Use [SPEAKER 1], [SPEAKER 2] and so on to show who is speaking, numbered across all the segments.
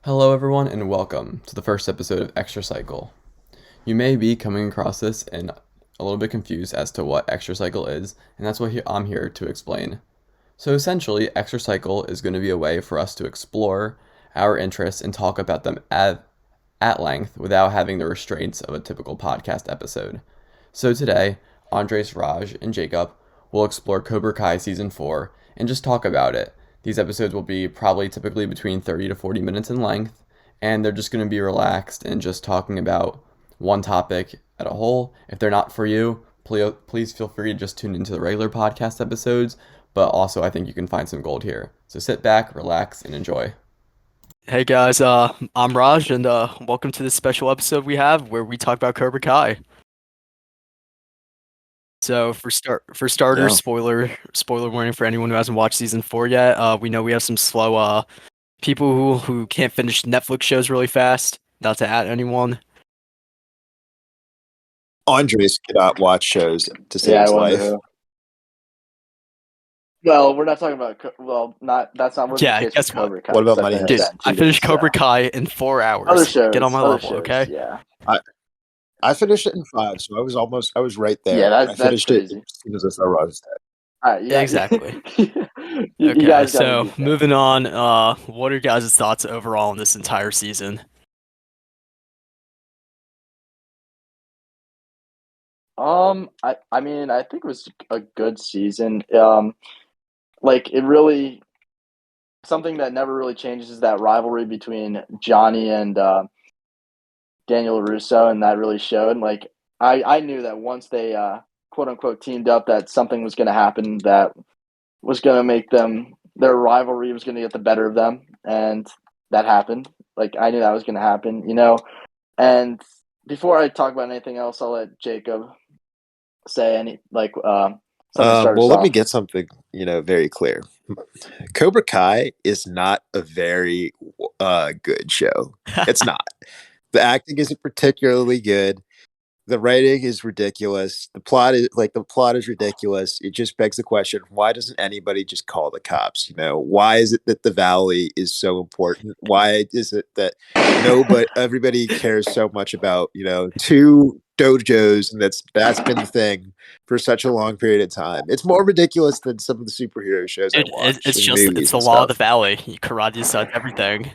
[SPEAKER 1] Hello, everyone, and welcome to the first episode of Extra Cycle. You may be coming across this and a little bit confused as to what Extra Cycle is, and that's what I'm here to explain. So, essentially, Extra Cycle is going to be a way for us to explore our interests and talk about them at length without having the restraints of a typical podcast episode. So, today, Andres, Raj, and Jacob will explore Cobra Kai Season 4 and just talk about it. These episodes will be probably typically between 30 to 40 minutes in length, and they're just going to be relaxed and just talking about one topic at a whole. If they're not for you, please feel free to just tune into the regular podcast episodes, but also I think you can find some gold here. So sit back, relax, and enjoy.
[SPEAKER 2] Hey guys, I'm Raj, and welcome to this special episode we have where we talk about Cobra Kai. So for starters,
[SPEAKER 3] Yeah.
[SPEAKER 2] spoiler warning for anyone who hasn't watched season 4 yet. We know we have some slow people who can't finish Netflix shows really fast. Not to add anyone.
[SPEAKER 3] Andres cannot watch shows to save
[SPEAKER 4] Yeah, I
[SPEAKER 3] his
[SPEAKER 4] wonder
[SPEAKER 3] life.
[SPEAKER 4] who. Well, we're not talking about. That's not what
[SPEAKER 2] Yeah,
[SPEAKER 4] the case
[SPEAKER 2] guess
[SPEAKER 4] with
[SPEAKER 2] what?
[SPEAKER 4] Cobra Kai.
[SPEAKER 3] What about
[SPEAKER 4] Because
[SPEAKER 3] Money
[SPEAKER 4] think
[SPEAKER 2] Dude,
[SPEAKER 3] Heist?
[SPEAKER 4] that's
[SPEAKER 2] I
[SPEAKER 4] two
[SPEAKER 2] finished
[SPEAKER 4] different
[SPEAKER 2] Cobra
[SPEAKER 4] shows.
[SPEAKER 2] Kai in 4 hours.
[SPEAKER 4] Other shows.
[SPEAKER 2] Get on my
[SPEAKER 4] other
[SPEAKER 2] level,
[SPEAKER 4] shows,
[SPEAKER 2] okay?
[SPEAKER 4] Yeah.
[SPEAKER 3] I finished it in 5, so I was right there.
[SPEAKER 4] Yeah,
[SPEAKER 3] I
[SPEAKER 4] that's
[SPEAKER 3] finished it
[SPEAKER 4] crazy.
[SPEAKER 3] as soon as I saw Raj's dead.
[SPEAKER 4] All right. Yeah.
[SPEAKER 2] Exactly.
[SPEAKER 4] You
[SPEAKER 2] Okay,
[SPEAKER 4] guys got
[SPEAKER 2] so
[SPEAKER 4] to do that.
[SPEAKER 2] moving on. What are your guys' thoughts overall on this entire season?
[SPEAKER 4] I mean, I think it was a good season. Like it really something that never really changes is that rivalry between Johnny and Daniel Russo, and that really showed. Like I knew that once they quote unquote teamed up, that something was going to happen that was going to make their rivalry was going to get the better of them, and that happened. Like I knew that was going to happen, you know. And before I talk about anything else, I'll let Jacob say something to start us
[SPEAKER 3] Well, let me
[SPEAKER 4] off.
[SPEAKER 3] get something, very clear. Cobra Kai is not a very good show. It's not. The acting isn't particularly good. The writing is ridiculous. The plot is ridiculous. It just begs the question, why doesn't anybody just call the cops? Why is it that the valley is so important? Why is it that everybody cares so much about, two dojos, and that's been the thing for such a long period of time. It's more ridiculous than some of the superhero shows I
[SPEAKER 2] Dude,
[SPEAKER 3] watch
[SPEAKER 2] it's
[SPEAKER 3] and
[SPEAKER 2] just it's
[SPEAKER 3] movies
[SPEAKER 2] the
[SPEAKER 3] and
[SPEAKER 2] law of the
[SPEAKER 3] stuff.
[SPEAKER 2] valley. Karate decides everything.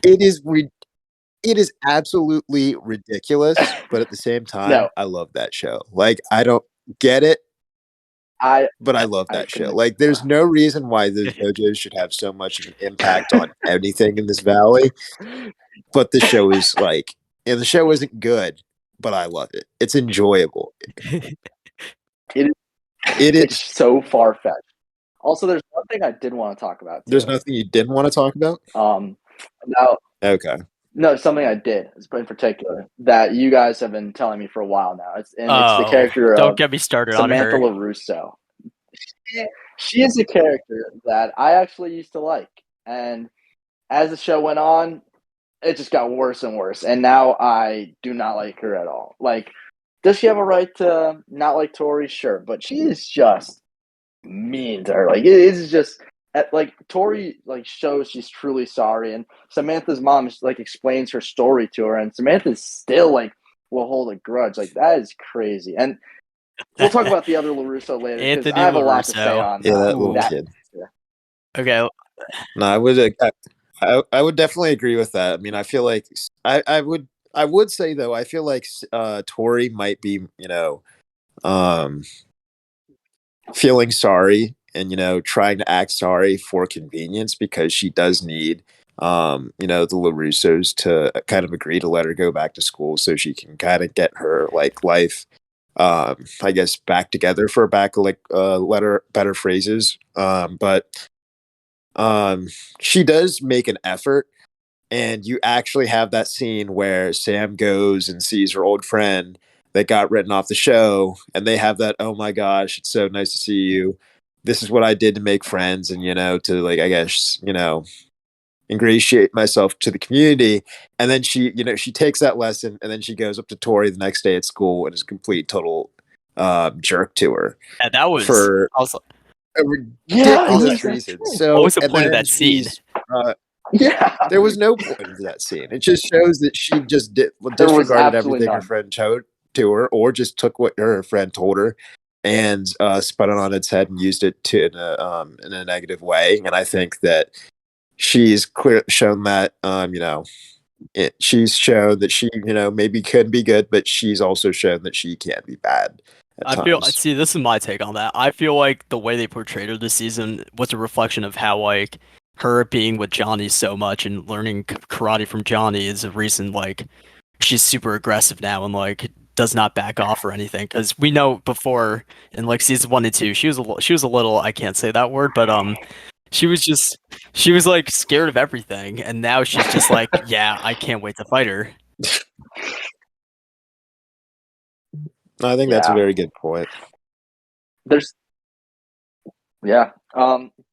[SPEAKER 3] It is absolutely ridiculous, but at the same time,
[SPEAKER 4] No,
[SPEAKER 3] I love that show. Like, I don't get it, but I love
[SPEAKER 4] I
[SPEAKER 3] that show.
[SPEAKER 4] couldn't agree
[SPEAKER 3] Like, there's
[SPEAKER 4] more.
[SPEAKER 3] no reason why those JoJo's should have so much of an impact on anything in this valley. But the show is and the show isn't good, but I love it. It's enjoyable.
[SPEAKER 4] It
[SPEAKER 3] It
[SPEAKER 4] It's
[SPEAKER 3] is.
[SPEAKER 4] so far fetched. Also, there's one thing I did want to talk about
[SPEAKER 3] There's
[SPEAKER 4] too.
[SPEAKER 3] nothing you didn't want to talk about.
[SPEAKER 4] Now
[SPEAKER 3] Okay.
[SPEAKER 4] no, something I did in particular that you guys have been telling me for a while now. It's the
[SPEAKER 2] Oh,
[SPEAKER 4] character
[SPEAKER 2] don't
[SPEAKER 4] of
[SPEAKER 2] get me started on
[SPEAKER 4] Samantha
[SPEAKER 2] her.
[SPEAKER 4] LaRusso. She, she is a character that I actually used to like, and as the show went on, it just got worse and worse. And now I do not like her at all. Like, does she have a right to not like Tori? Sure, but she is just mean to her. Like, it is just like Tori shows she's truly sorry, and Samantha's mom explains her story to her, and Samantha still will hold a grudge. Like that is crazy. And we'll talk about the other LaRusso later because I
[SPEAKER 2] Anthony
[SPEAKER 4] have a lot to say
[SPEAKER 2] LaRusso.
[SPEAKER 4] on
[SPEAKER 3] Yeah, that little
[SPEAKER 2] Ooh.
[SPEAKER 4] that.
[SPEAKER 3] kid.
[SPEAKER 2] Okay.
[SPEAKER 3] No, I would definitely agree with that. I mean, I feel like I would say though, I feel like Tori might be, um feeling sorry and trying to act sorry for convenience because she does need the LaRussos to kind of agree to let her go back to school so she can kind of get her life I guess back together for letter better phrases. But she does make an effort, and you actually have that scene where Sam goes and sees her old friend that got written off the show, and they have that, oh my gosh, it's so nice to see you. This is what I did to make friends, and to I guess ingratiate myself to the community. And then she takes that lesson, and then she goes up to Tori the next day at school and is a complete total jerk to her
[SPEAKER 2] Yeah, that was.
[SPEAKER 3] for
[SPEAKER 2] I was.
[SPEAKER 3] a
[SPEAKER 4] Yeah,
[SPEAKER 3] ridiculous
[SPEAKER 4] that's
[SPEAKER 3] reason.
[SPEAKER 4] true.
[SPEAKER 2] What
[SPEAKER 3] So,
[SPEAKER 2] was the
[SPEAKER 3] and
[SPEAKER 2] point of
[SPEAKER 3] then
[SPEAKER 2] that scene?
[SPEAKER 3] she's uh,
[SPEAKER 4] Yeah,
[SPEAKER 3] There was no point to that scene. It just shows that she just
[SPEAKER 4] there was
[SPEAKER 3] disregarded
[SPEAKER 4] absolutely
[SPEAKER 3] everything her
[SPEAKER 4] none.
[SPEAKER 3] friend showed to her, or just took what her friend told her and spun it on its head and used it in a negative way. And I think that she's shown that she's shown that she maybe could be good, but she's also shown that she can be bad at
[SPEAKER 2] I feel
[SPEAKER 3] times.
[SPEAKER 2] see this is my take on that. I feel like the way they portrayed her this season was a reflection of how like her being with Johnny so much and learning karate from Johnny is a reason like she's super aggressive now and like does not back off or anything because we know before in like season 1 and 2 she was a little I can't say that word but she was like scared of everything and now she's just like yeah I can't wait to fight her.
[SPEAKER 3] I think that's a
[SPEAKER 4] Yeah,
[SPEAKER 3] very good point.
[SPEAKER 4] there's yeah.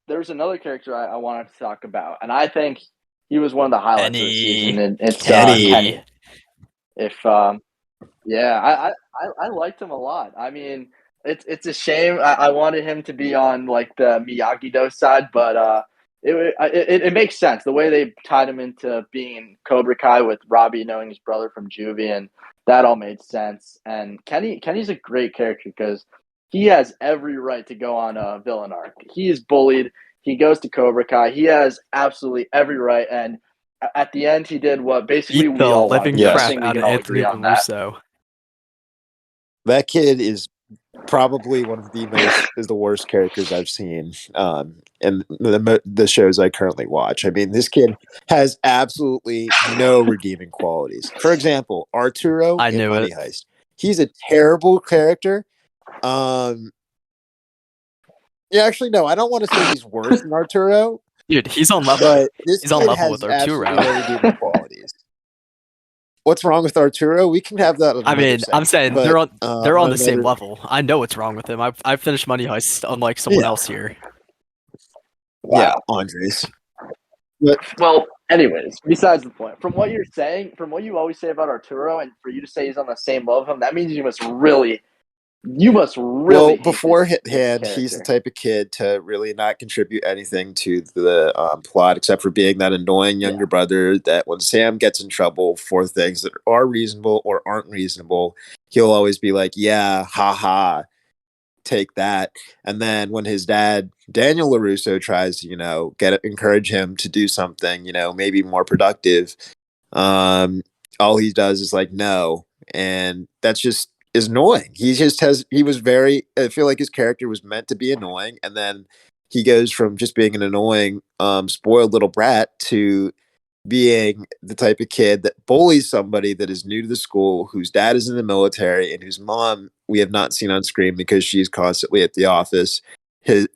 [SPEAKER 4] There's another character I wanted to talk about, and I think he was one of the highlights of the season. And it's Kenny. If Yeah, I liked him a lot. I mean, it's a shame. I wanted him to be on like the Miyagi-Do side, but it makes sense the way they tied him into being in Cobra Kai with Robbie knowing his brother from juvie, and that all made sense. And Kenny's a great character because he has every right to go on a villain arc. He is bullied. He goes to Cobra Kai. He has absolutely every right, and at the end, he did what basically
[SPEAKER 2] Beat the
[SPEAKER 4] we all want to
[SPEAKER 2] living
[SPEAKER 4] do. I
[SPEAKER 3] Yes.
[SPEAKER 2] crap
[SPEAKER 4] think we
[SPEAKER 2] out
[SPEAKER 4] can
[SPEAKER 2] of
[SPEAKER 4] all
[SPEAKER 2] Anthony
[SPEAKER 4] agree on that.
[SPEAKER 2] LaRusso.
[SPEAKER 3] That kid is probably one of the worst characters I've seen in the shows I currently watch. I mean, this kid has absolutely no redeeming qualities. For example, Arturo
[SPEAKER 2] I
[SPEAKER 3] in
[SPEAKER 2] knew
[SPEAKER 3] Money
[SPEAKER 2] it.
[SPEAKER 3] Heist. He's a terrible character. Yeah, actually, no, I don't want to say he's worse than Arturo,
[SPEAKER 2] Dude, he's on level.
[SPEAKER 3] but this
[SPEAKER 2] He's on
[SPEAKER 3] kid
[SPEAKER 2] level with
[SPEAKER 3] has absolutely
[SPEAKER 2] Arturo.
[SPEAKER 3] no redeeming qualities. What's wrong with Arturo? We can have that on
[SPEAKER 2] I
[SPEAKER 3] another
[SPEAKER 2] mean, I'm
[SPEAKER 3] segment.
[SPEAKER 2] saying
[SPEAKER 3] But
[SPEAKER 2] they're on the same
[SPEAKER 3] another,
[SPEAKER 2] level. I know what's wrong with him. I've finished Money Heist unlike someone
[SPEAKER 3] yeah,
[SPEAKER 2] else here.
[SPEAKER 3] yeah,
[SPEAKER 4] Wow.
[SPEAKER 3] Andres. But
[SPEAKER 4] Well, anyways, besides the point, from what you're saying, from what you always say about Arturo, and for you to say he's on the same level of him, that means you must really
[SPEAKER 3] well,
[SPEAKER 4] hate this
[SPEAKER 3] beforehand, he's the
[SPEAKER 4] character.
[SPEAKER 3] type of kid to really not contribute anything to the plot, except for being that annoying younger brother that when Sam gets in trouble for things that are reasonable or aren't reasonable, he'll always be like, "Yeah, ha, take that." And then when his dad, Daniel LaRusso, tries to, encourage him to do something, maybe more productive, all he does is like, no. And that's just is annoying. He was very, I feel like his character was meant to be annoying. And then he goes from just being an annoying, spoiled little brat to being the type of kid that bullies somebody that is new to the school, whose dad is in the military, and whose mom we have not seen on screen because she's constantly at the office. His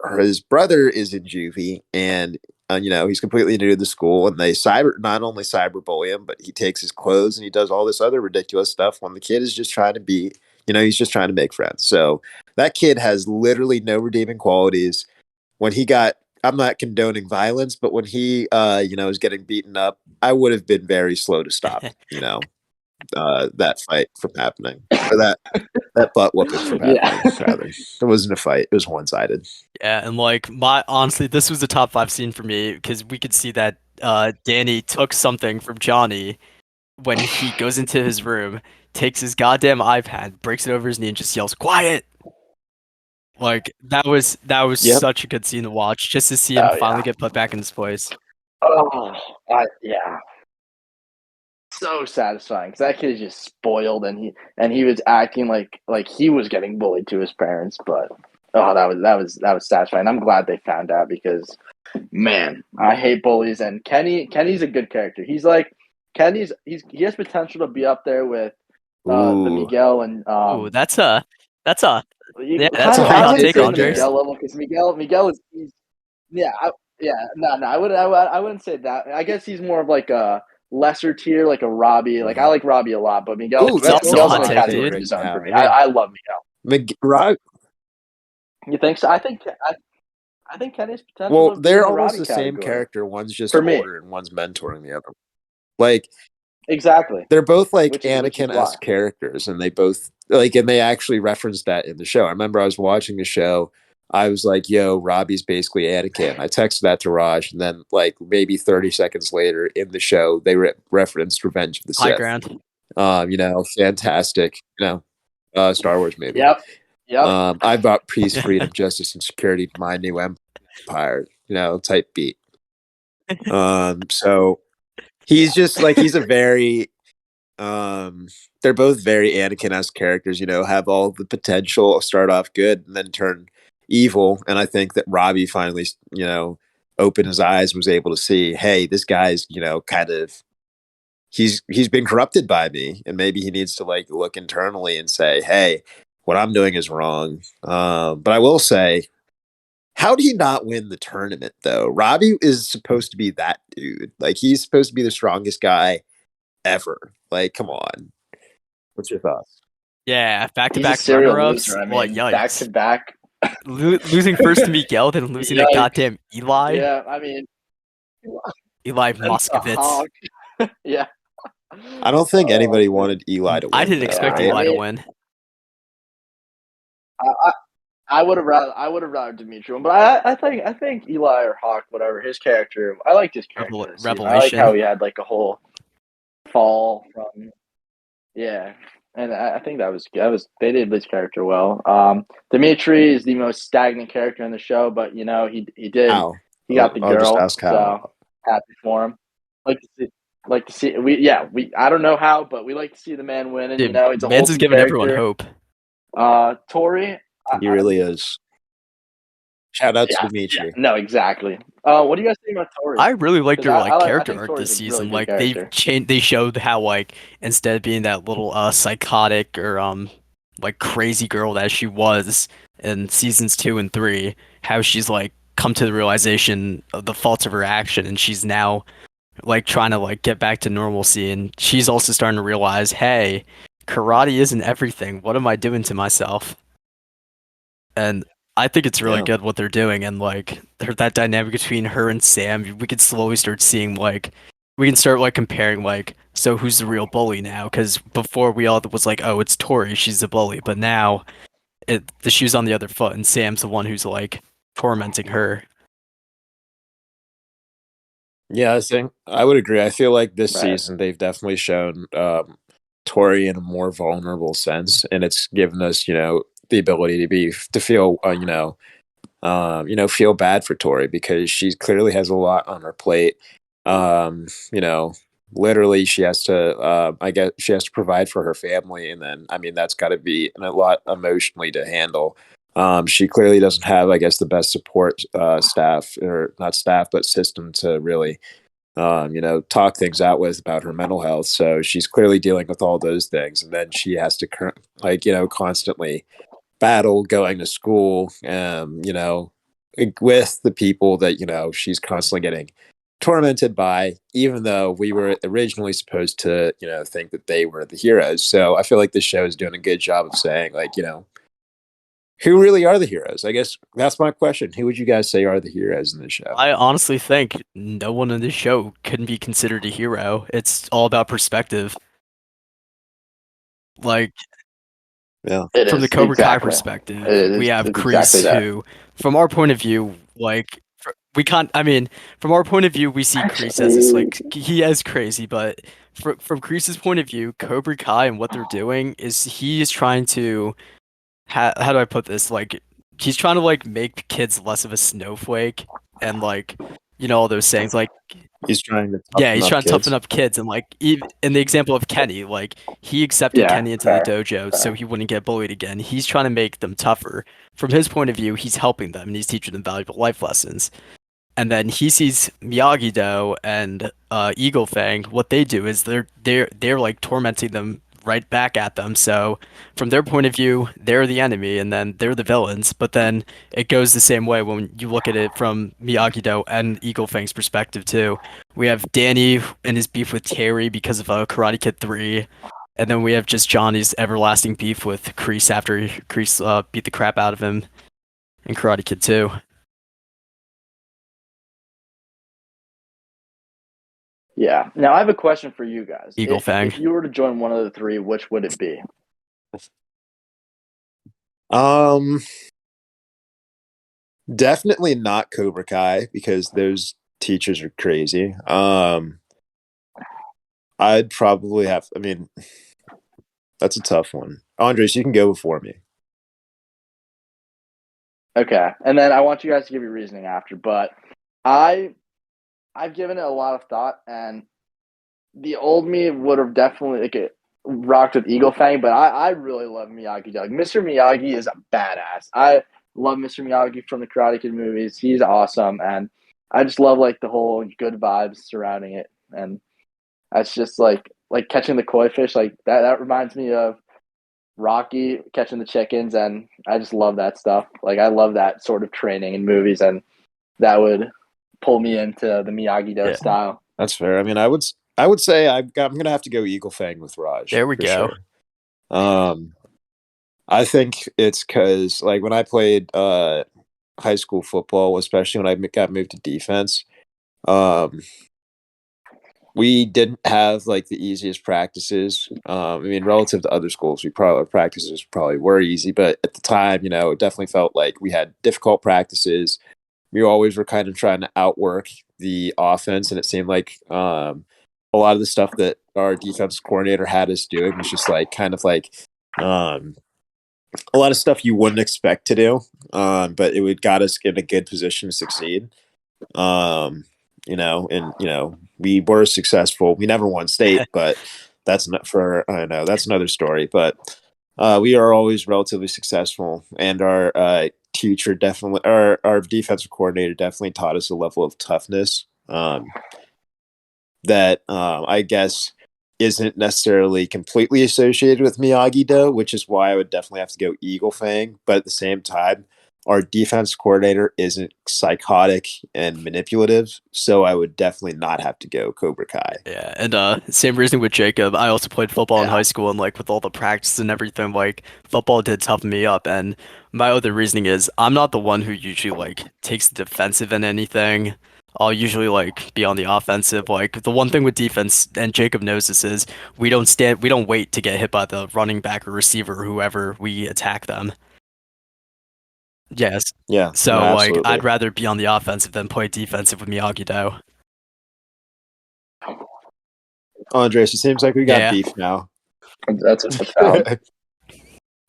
[SPEAKER 3] brother is in juvie, and he's completely new to the school, and they not only cyberbully him, but he takes his clothes and he does all this other ridiculous stuff when the kid is just trying to be, he's just trying to make friends. So that kid has literally no redeeming qualities. When he got I'm not condoning violence, but when he, was getting beaten up, I would have been very slow to stop, that fight from happening, or that butt whooping from
[SPEAKER 4] Yeah.
[SPEAKER 3] happening. Rather, it wasn't a fight; it was one sided.
[SPEAKER 2] Yeah, and like my honestly, this was the top 5 scene for me because we could see that Danny took something from Johnny when he goes into his room, takes his goddamn iPad, breaks it over his knee, and just yells, "Quiet!" Like that was
[SPEAKER 3] Yep.
[SPEAKER 2] such a good scene to watch, just to see him
[SPEAKER 4] Oh,
[SPEAKER 2] finally
[SPEAKER 4] yeah.
[SPEAKER 2] get put back in his place.
[SPEAKER 4] Oh, yeah. So satisfying because that kid is just spoiled, and he was acting like he was getting bullied to his parents. But oh, that was satisfying. I'm glad they found out because, man, I hate bullies. And Kenny's a good character. He has potential to be up there with the
[SPEAKER 3] Ooh,
[SPEAKER 4] Miguel and
[SPEAKER 2] Ooh, that's a yeah, that's
[SPEAKER 4] kind
[SPEAKER 2] a
[SPEAKER 4] of.
[SPEAKER 2] pretty
[SPEAKER 4] I
[SPEAKER 2] hot
[SPEAKER 4] wouldn't
[SPEAKER 2] take,
[SPEAKER 4] say the
[SPEAKER 2] Andres.
[SPEAKER 4] Miguel level because Miguel is yeah, yeah, no, I wouldn't say that. I guess he's more of like a lesser tier, like a Robbie. Like I like Robbie a lot, but
[SPEAKER 3] ooh,
[SPEAKER 2] It's
[SPEAKER 3] that's
[SPEAKER 2] also a
[SPEAKER 3] also
[SPEAKER 4] Miguel's in
[SPEAKER 2] hot
[SPEAKER 4] a
[SPEAKER 3] my
[SPEAKER 2] take,
[SPEAKER 4] category
[SPEAKER 2] dude.
[SPEAKER 4] of
[SPEAKER 3] favorite
[SPEAKER 4] his own for
[SPEAKER 3] now.
[SPEAKER 4] me.
[SPEAKER 3] I mean,
[SPEAKER 4] I love Miguel. You think so? I think Kenny's potential
[SPEAKER 3] well,
[SPEAKER 4] to be in
[SPEAKER 3] they're
[SPEAKER 4] the
[SPEAKER 3] almost
[SPEAKER 4] Robbie
[SPEAKER 3] the same
[SPEAKER 4] category
[SPEAKER 3] character. One's just
[SPEAKER 4] for me.
[SPEAKER 3] older, and one's mentoring the other. Like
[SPEAKER 4] Exactly,
[SPEAKER 3] they're both like
[SPEAKER 4] which is why.
[SPEAKER 3] Anakin-esque characters, and they both and they actually referenced that in the show. I remember I was watching the show, I was like, yo, Robbie's basically Anakin. I texted that to Raj, and then like maybe 30 seconds later in the show, they referenced Revenge of the
[SPEAKER 2] High
[SPEAKER 3] Sith.
[SPEAKER 2] ground.
[SPEAKER 3] Fantastic, Star Wars movie.
[SPEAKER 4] Yep. Yep.
[SPEAKER 3] I brought peace, freedom, justice, and security to my new empire, type beat. So he's just like, he's a very, they're both very Anakin-esque characters, have all the potential, start off good and then turn evil. And I think that Robbie finally, opened his eyes, was able to see, hey, this guy's, kind of, he's been corrupted by me, and maybe he needs to like look internally and say, hey, what I'm doing is wrong. But I will say, how did he not win the tournament though? Robbie is supposed to be that dude. Like, he's supposed to be the strongest guy ever. Like, come on. What's your thoughts?
[SPEAKER 2] Yeah,
[SPEAKER 4] He's a
[SPEAKER 2] back-to-back
[SPEAKER 4] serial
[SPEAKER 2] runner-ups.
[SPEAKER 4] loser. I
[SPEAKER 2] Well,
[SPEAKER 4] mean,
[SPEAKER 2] yikes.
[SPEAKER 4] back to back.
[SPEAKER 2] Losing first to Miguel, then losing to
[SPEAKER 4] Yikes.
[SPEAKER 2] goddamn Eli.
[SPEAKER 4] Yeah, I mean,
[SPEAKER 2] Eli
[SPEAKER 4] and the
[SPEAKER 2] Moskovitz.
[SPEAKER 4] Hawk. Yeah.
[SPEAKER 3] I don't think
[SPEAKER 4] Oh,
[SPEAKER 3] anybody wanted Eli to win.
[SPEAKER 2] I didn't expect
[SPEAKER 3] right?
[SPEAKER 2] Eli to win.
[SPEAKER 4] I would have rather Dimitri win, but I think Eli or Hawk, whatever his character, I liked his character. this season. I like
[SPEAKER 2] Revelation.
[SPEAKER 4] how he had like a whole fall from, yeah, and I think that was they did his character well. Dimitri is the most stagnant character in the show, but he did
[SPEAKER 3] How?
[SPEAKER 4] he got the
[SPEAKER 3] I'll just
[SPEAKER 4] girl,
[SPEAKER 3] ask how.
[SPEAKER 4] so happy for him. Like to see we I don't know how, but we like to see the man win, and
[SPEAKER 2] Dude,
[SPEAKER 4] it's a
[SPEAKER 2] Mans
[SPEAKER 4] wholesome
[SPEAKER 2] is giving everyone
[SPEAKER 4] character.
[SPEAKER 2] hope.
[SPEAKER 4] Tori,
[SPEAKER 3] He really is. Shout out to Dimitri.
[SPEAKER 4] yeah, no, exactly. What do you guys think about Tori?
[SPEAKER 2] I really liked her
[SPEAKER 4] 'Cause I
[SPEAKER 2] character
[SPEAKER 4] think
[SPEAKER 2] arc
[SPEAKER 4] Tori's
[SPEAKER 2] this
[SPEAKER 4] a really
[SPEAKER 2] season.
[SPEAKER 4] good
[SPEAKER 2] Like
[SPEAKER 4] character.
[SPEAKER 2] they showed how like instead of being that little psychotic or like crazy girl that she was in seasons 2 and 3, how she's like come to the realization of the faults of her action, and she's now like trying to like get back to normalcy, and she's also starting to realize, hey, karate isn't everything. What am I doing to myself? And I think it's really
[SPEAKER 3] Yeah.
[SPEAKER 2] good what they're doing, and like that dynamic between her and Sam, we could slowly start seeing like we can start like comparing like, so who's the real bully now? Because before we all was like, oh, it's Tori, she's the bully, but now the shoe's on the other foot, and Sam's the one who's like tormenting her.
[SPEAKER 3] Yeah, I would agree. I feel like this
[SPEAKER 4] Right.
[SPEAKER 3] season they've definitely shown Tori in a more vulnerable sense, and it's given us, the ability to feel, feel bad for Tori, because she clearly has a lot on her plate. Literally she has to, I guess she has to provide for her family, and then I mean that's got to be a lot emotionally to handle. She clearly doesn't have, I guess, the best support staff, or not staff, but system to really, talk things out with about her mental health. So she's clearly dealing with all those things, and then she has to, constantly battle going to school, with the people that she's constantly getting tormented by, even though we were originally supposed to, think that they were the heroes. So I feel like this show is doing a good job of saying, like, who really are the heroes? I guess that's my question. Who would you guys say are the heroes in the show?
[SPEAKER 2] I honestly think no one in this show can be considered a hero. It's all about perspective. Like,
[SPEAKER 3] Yeah.
[SPEAKER 2] from the Cobra Kai perspective, we have Kreese,
[SPEAKER 4] exactly
[SPEAKER 2] who, from our point of view, like we can't. I mean, from our point of view, we see Kreese as this like he is crazy, but from Kreese's point of view, Cobra Kai and what they're doing is he is trying to how do I put this? Like, he's trying to like make kids less of a snowflake, and like all those sayings like.
[SPEAKER 3] He's trying to
[SPEAKER 2] He's trying to toughen up kids, and like even in the example of Kenny, like he accepted Kenny into the dojo so he wouldn't get bullied again. He's trying to make them tougher. From his point of view, he's helping them and he's teaching them valuable life lessons. And then he sees Miyagi-Do and Eagle Fang. What they do is they're like tormenting them right back at them. So from their point of view, they're the enemy and then they're the villains. But then it goes the same way when you look at it from Miyagi-Do and Eagle Fang's perspective too. We have Danny and his beef with Terry because of Karate Kid 3. And then we have just Johnny's everlasting beef with Kreese after Kreese beat the crap out of him in Karate Kid 2.
[SPEAKER 4] Yeah. Now I have a question for you guys.
[SPEAKER 2] Eagle Fang.
[SPEAKER 4] If you were to join one of the three, which would it be?
[SPEAKER 3] Definitely not Cobra Kai because those teachers are crazy. I'd probably have. I mean, that's a tough one. Andres, you can go before me.
[SPEAKER 4] Okay, and then I want you guys to give your reasoning after, but I've given it a lot of thought, and the old me would have definitely rocked with Eagle Fang, but I really love Miyagi. Like Mr. Miyagi is a badass. I love Mr. Miyagi from the Karate Kid movies. He's awesome, and I just love like the whole good vibes surrounding it, and that's just like catching the koi fish. Like that reminds me of Rocky catching the chickens, and I just love that stuff. Like I love that sort of training in movies, and that would pull me into the Miyagi-Do style.
[SPEAKER 3] That's fair. I mean, I would say I'm gonna have to go Eagle Fang with Raj.
[SPEAKER 2] There we
[SPEAKER 3] for
[SPEAKER 2] go.
[SPEAKER 3] Sure. I think it's because like when I played high school football, especially when I got moved to defense, we didn't have like the easiest practices. I mean, relative to other schools, our practices probably were easy, but at the time, it definitely felt like we had difficult practices. We always were kind of trying to outwork the offense, and it seemed like a lot of the stuff that our defense coordinator had us doing was just like kind of like a lot of stuff you wouldn't expect to do, but it would got us in a good position to succeed. We were successful. We never won state, but that's not for I know that's another story. But we are always relatively successful, and our teacher definitely, our defensive coordinator definitely taught us a level of toughness that I guess isn't necessarily completely associated with Miyagi-Do, which is why I would definitely have to go Eagle Fang. But at the same time, our defense coordinator isn't psychotic and manipulative, so I would definitely not have to go Cobra Kai.
[SPEAKER 2] Yeah, and same reason with Jacob. I also played football in high school, and like with all the practice and everything, like football did toughen me up. And my other reasoning is I'm not the one who usually like takes the defensive in anything. I'll usually like be on the offensive. Like the one thing with defense, and Jacob knows this is we don't wait to get hit by the running back or receiver or whoever we attack them. Yes.
[SPEAKER 3] Yeah.
[SPEAKER 2] So
[SPEAKER 3] no,
[SPEAKER 2] like
[SPEAKER 3] absolutely.
[SPEAKER 2] I'd rather be on the offensive than play defensive with Miyagi-Do.
[SPEAKER 3] Andres, it seems like we got
[SPEAKER 2] Yeah.
[SPEAKER 3] beef now.
[SPEAKER 4] That's what I found.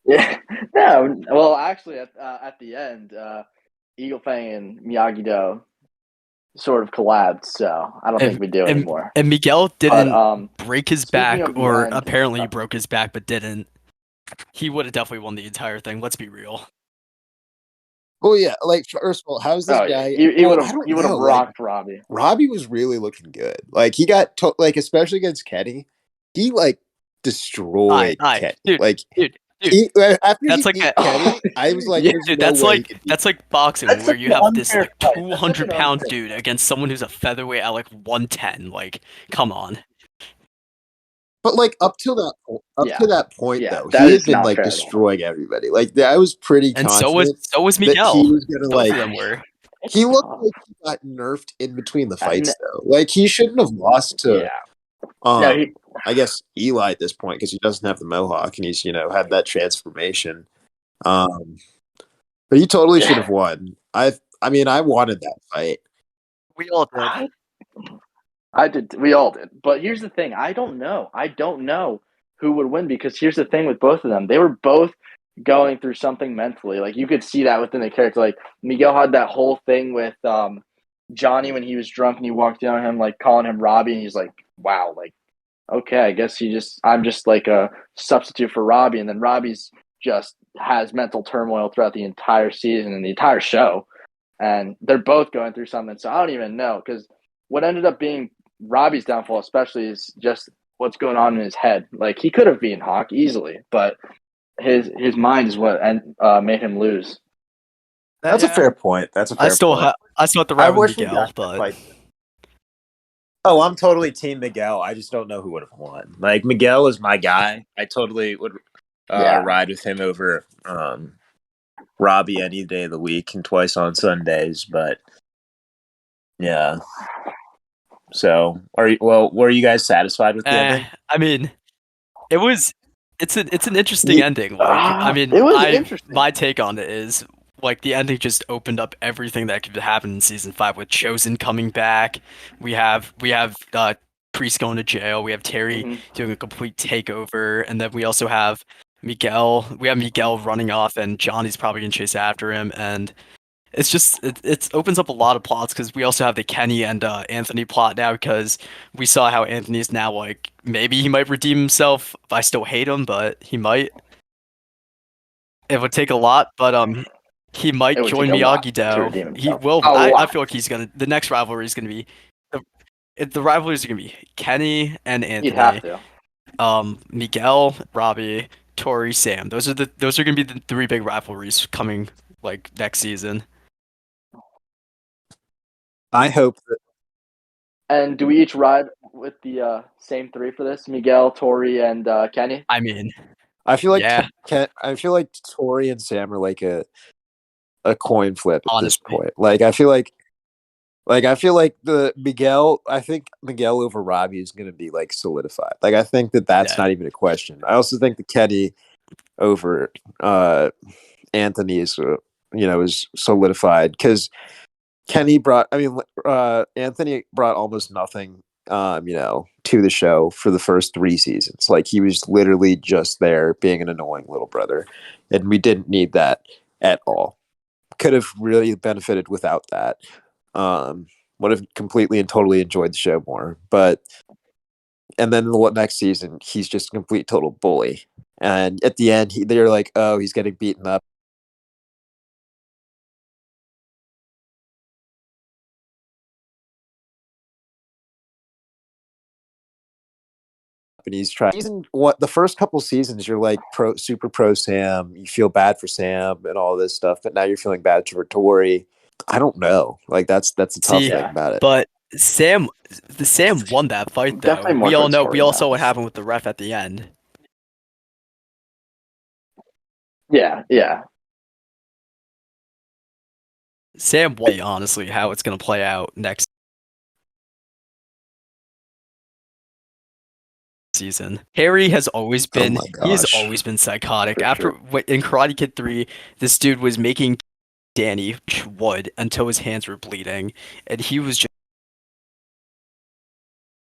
[SPEAKER 4] Yeah. No. Well, actually, at the end, Eagle Fang and Miyagi-Do sort of collabed, so I don't think we do anymore.
[SPEAKER 2] And Miguel didn't
[SPEAKER 4] But,
[SPEAKER 2] break his
[SPEAKER 4] speaking
[SPEAKER 2] back,
[SPEAKER 4] of the
[SPEAKER 2] or
[SPEAKER 4] end,
[SPEAKER 2] apparently he broke his back, but didn't. He would have definitely won the entire thing. Let's be real.
[SPEAKER 3] Well, yeah. Like first of all, how's this guy?
[SPEAKER 4] He would
[SPEAKER 3] I
[SPEAKER 4] have
[SPEAKER 3] don't
[SPEAKER 4] he would have
[SPEAKER 3] know.
[SPEAKER 4] rocked Robbie.
[SPEAKER 3] Robbie was really looking good. Like he got like especially against Kenny, he like destroyed Kenny.
[SPEAKER 2] Dude,
[SPEAKER 3] like
[SPEAKER 2] dude.
[SPEAKER 3] After
[SPEAKER 2] That's
[SPEAKER 3] he
[SPEAKER 2] like
[SPEAKER 3] beat Kenny, I was like,
[SPEAKER 4] Yeah,
[SPEAKER 3] "There's
[SPEAKER 2] dude,
[SPEAKER 3] no
[SPEAKER 2] that's
[SPEAKER 3] way he
[SPEAKER 2] like
[SPEAKER 3] could beat
[SPEAKER 2] that's like boxing
[SPEAKER 4] That's
[SPEAKER 2] where
[SPEAKER 4] such
[SPEAKER 2] you
[SPEAKER 4] an
[SPEAKER 2] have this
[SPEAKER 4] unfair
[SPEAKER 2] like
[SPEAKER 4] fight. That's such an
[SPEAKER 2] 200-pound
[SPEAKER 4] unfair-
[SPEAKER 2] dude against someone who's a featherweight at like 110. Like, come on.
[SPEAKER 3] But like up to that point,
[SPEAKER 4] Yeah,
[SPEAKER 3] though,
[SPEAKER 4] that
[SPEAKER 3] he had
[SPEAKER 4] is
[SPEAKER 3] been
[SPEAKER 4] not
[SPEAKER 3] like
[SPEAKER 4] fair at all.
[SPEAKER 3] destroying everybody. Like I was pretty
[SPEAKER 2] And
[SPEAKER 3] confident
[SPEAKER 2] so was
[SPEAKER 3] that
[SPEAKER 2] Miguel.
[SPEAKER 3] he was gonna
[SPEAKER 2] Both
[SPEAKER 3] like.
[SPEAKER 2] of them were.
[SPEAKER 3] He looked like he got nerfed in between the fights,
[SPEAKER 4] And-
[SPEAKER 3] though. Like he shouldn't have lost to.
[SPEAKER 4] No,
[SPEAKER 3] I guess Eli at this point because he doesn't have the mohawk and he's had that transformation. But he totally should have won. I mean, I wanted that fight.
[SPEAKER 2] We all did.
[SPEAKER 4] I did. We all did. But here's the thing. I don't know. I don't know who would win because here's the thing with both of them. They were both going through something mentally. Like you could see that within the character. Like Miguel had that whole thing with Johnny when he was drunk and he walked down on him like calling him Robbie and he's like, wow, like okay, I guess I'm just like a substitute for Robbie, and then Robbie's just has mental turmoil throughout the entire season and the entire show, and they're both going through something. So I don't even know because what ended up being Robbie's downfall, especially, is just what's going on in his head. Like he could have beaten Hawk easily, but his mind is what made him lose.
[SPEAKER 3] That's a fair point. That's a fair point.
[SPEAKER 2] I still have to ride with Miguel, but
[SPEAKER 3] oh, I'm totally team Miguel. I just don't know who would have won. Like Miguel is my guy. I totally would ride with him over Robbie any day of the week and twice on Sundays. But yeah. So were you guys satisfied with the ending?
[SPEAKER 2] I mean, it's an interesting ending. Like, I mean,
[SPEAKER 4] it was interesting.
[SPEAKER 2] My take on it is like the ending just opened up everything that could happen in season 5 with Chosen coming back. We have Priest going to jail. We have Terry
[SPEAKER 4] Hmm.
[SPEAKER 2] doing a complete takeover, and then we also have Miguel. We have Miguel running off, and Johnny's probably gonna chase after him. And it's just it opens up a lot of plots because we also have the Kenny and Anthony plot now because we saw how Anthony's now like maybe he might redeem himself. I still hate him, but he might. It would take a lot, but he
[SPEAKER 4] It
[SPEAKER 2] might
[SPEAKER 4] would
[SPEAKER 2] join
[SPEAKER 4] take a lot
[SPEAKER 2] Miyagi
[SPEAKER 4] to
[SPEAKER 2] Do.
[SPEAKER 4] redeem
[SPEAKER 2] He
[SPEAKER 4] himself.
[SPEAKER 2] will.
[SPEAKER 4] A
[SPEAKER 2] I
[SPEAKER 4] lot.
[SPEAKER 2] feel like he's gonna. The next rivalry is gonna be the rivalries are gonna be Kenny and
[SPEAKER 4] He'd have
[SPEAKER 2] Anthony,
[SPEAKER 4] to.
[SPEAKER 2] Miguel, Robbie, Tori, Sam. Those are gonna be the 3 big rivalries coming like next season.
[SPEAKER 3] I hope that
[SPEAKER 4] And do we each ride with the same 3 for this? Miguel, Tori, and Kenny?
[SPEAKER 2] I mean,
[SPEAKER 3] I feel like
[SPEAKER 2] yeah,
[SPEAKER 3] I feel like Tori and Sam are like a coin flip at this
[SPEAKER 2] honestly,
[SPEAKER 3] point. I feel like the Miguel. I think Miguel over Robbie is going to be like solidified. Like I think that that's
[SPEAKER 2] yeah.
[SPEAKER 3] not even a question. I also think the Kenny over Anthony is is solidified because Kenny brought. I mean, Anthony brought almost nothing. To the show for the first 3 seasons. Like he was literally just there being an annoying little brother, and we didn't need that at all. Could have really benefited without that. Would have completely and totally enjoyed the show more. But and then the next season, he's just a complete total bully. And at the end, they're like, "Oh, he's getting beaten up." And he's trying. Season what the first couple seasons, you're like super pro Sam. You feel bad for Sam and all this stuff, but now you're feeling bad for Tori. I don't know. Like that's a tough
[SPEAKER 2] See,
[SPEAKER 3] thing
[SPEAKER 4] Yeah.
[SPEAKER 3] about it.
[SPEAKER 2] but Sam won that fight though.
[SPEAKER 4] Definitely more
[SPEAKER 2] We all
[SPEAKER 4] towards
[SPEAKER 2] know.
[SPEAKER 4] Tori
[SPEAKER 2] We all
[SPEAKER 4] now.
[SPEAKER 2] saw what happened with the ref at the end.
[SPEAKER 4] Yeah, yeah.
[SPEAKER 2] Sam won, honestly, how it's gonna play out next season. Harry has always
[SPEAKER 3] Oh
[SPEAKER 2] been
[SPEAKER 3] my
[SPEAKER 2] he has
[SPEAKER 3] gosh.
[SPEAKER 2] always been psychotic.
[SPEAKER 4] For
[SPEAKER 2] After
[SPEAKER 4] sure.
[SPEAKER 2] in Karate Kid 3, this dude was making Danny wood until his hands were bleeding, and he was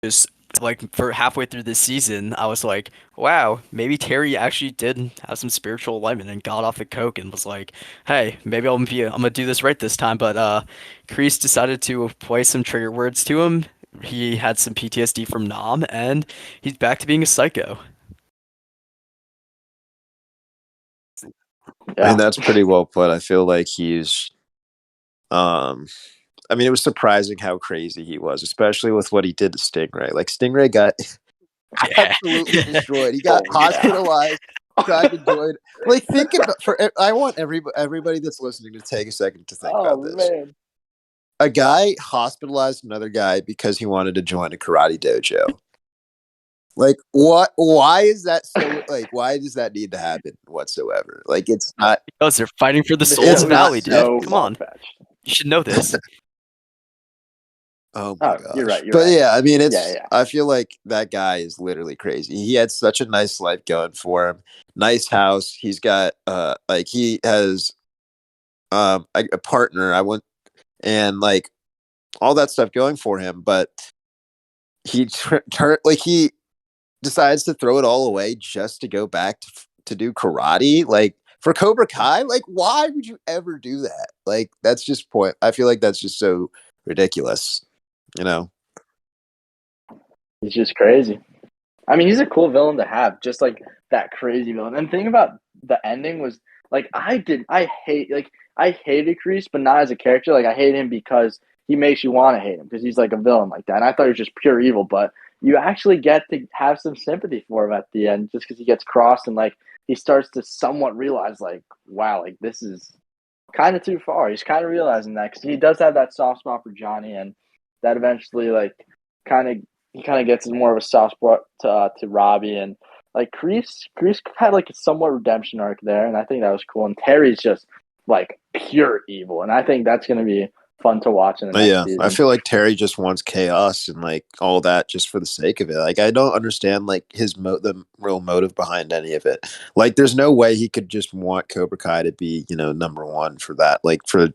[SPEAKER 2] just like for halfway through this season, I was like, wow, maybe Terry actually did have some spiritual alignment and got off the coke and was like, hey, maybe I'm gonna do this right this time. But Kreese decided to play some trigger words to him. He had some PTSD from Nam, and he's back to being a psycho.
[SPEAKER 3] I mean,
[SPEAKER 4] Yeah.
[SPEAKER 3] that's pretty well put. I feel like he's um I mean, it was surprising how crazy he was, especially with what he did to Stingray. Like Stingray got
[SPEAKER 2] Yeah.
[SPEAKER 3] absolutely destroyed. He got
[SPEAKER 4] Oh yeah.
[SPEAKER 3] hospitalized, tried to join. Like think about I want everybody that's listening to take a second to think
[SPEAKER 4] Oh
[SPEAKER 3] about this.
[SPEAKER 4] man.
[SPEAKER 3] A guy hospitalized another guy because he wanted to join a karate dojo. Like what? Why is that so? Like why does that need to happen whatsoever? Like it's not.
[SPEAKER 2] Because they're fighting for the
[SPEAKER 4] The
[SPEAKER 2] soul of
[SPEAKER 3] It's
[SPEAKER 2] the
[SPEAKER 4] show is
[SPEAKER 3] not.
[SPEAKER 2] valley, dude.
[SPEAKER 4] so
[SPEAKER 2] Come
[SPEAKER 4] far
[SPEAKER 2] on.
[SPEAKER 4] fetched.
[SPEAKER 2] You should know this.
[SPEAKER 3] Oh my
[SPEAKER 4] Oh, you're
[SPEAKER 3] gosh.
[SPEAKER 4] right. You're
[SPEAKER 3] But
[SPEAKER 4] right.
[SPEAKER 3] yeah, I mean,
[SPEAKER 4] Yeah,
[SPEAKER 3] it's.
[SPEAKER 4] yeah.
[SPEAKER 3] I feel like that guy is literally crazy. He had such a nice life going for him. Nice house. He's got like he has a partner. I went and like all that stuff going for him, but he decides to throw it all away just to go back to do karate. Like for Cobra Kai, like why would you ever do that? Like that's just point. I feel like that's just so ridiculous. You know.
[SPEAKER 4] He's just crazy. I mean, he's a cool villain to have, just like that crazy villain. And the thing about the ending was like I hated Kreese, but not as a character. Like I hate him because he makes you want to hate him because he's like a villain like that. And I thought he was just pure evil, but you actually get to have some sympathy for him at the end just because he gets crossed and like he starts to somewhat realize like, wow, like this is kind of too far. He's kind of realizing that because he does have that soft spot for Johnny, and that eventually like kind of he kind of gets more of a soft spot to Robbie, and like Kreese had like a somewhat redemption arc there, and I think that was cool. And Terry's just like pure evil, and I think that's gonna be fun to watch in the
[SPEAKER 3] But
[SPEAKER 4] next
[SPEAKER 3] yeah,
[SPEAKER 4] season.
[SPEAKER 3] I feel like Terry just wants chaos and like all that just for the sake of it. Like I don't understand like the real motive behind any of it. Like there's no way he could just want Cobra Kai to be, number one for that, like for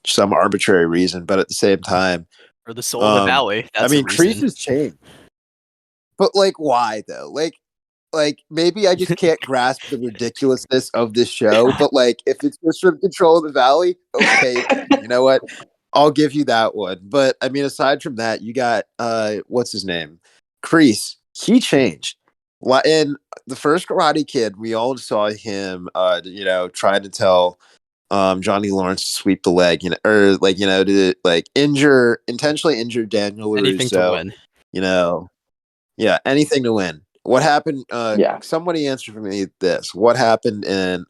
[SPEAKER 3] some arbitrary reason. But at the same time,
[SPEAKER 2] For the soul of the valley.
[SPEAKER 3] I
[SPEAKER 2] That's
[SPEAKER 3] mean,
[SPEAKER 2] the reason.
[SPEAKER 3] Kreese has changed. But like why though? Like maybe I just can't grasp the ridiculousness of this show, but like if it's just from Control of the Valley, okay, you know what? I'll give you that one. But I mean, aside from that, you got what's his name? Kreese. He changed. In the first Karate Kid, we all saw him trying to tell Johnny Lawrence to sweep the leg, or like, to like intentionally injure Daniel
[SPEAKER 2] Anything to
[SPEAKER 3] LaRusso,
[SPEAKER 2] win.
[SPEAKER 3] Yeah, anything to win. What happened?
[SPEAKER 4] Yeah.
[SPEAKER 3] Somebody answer for me this. What happened in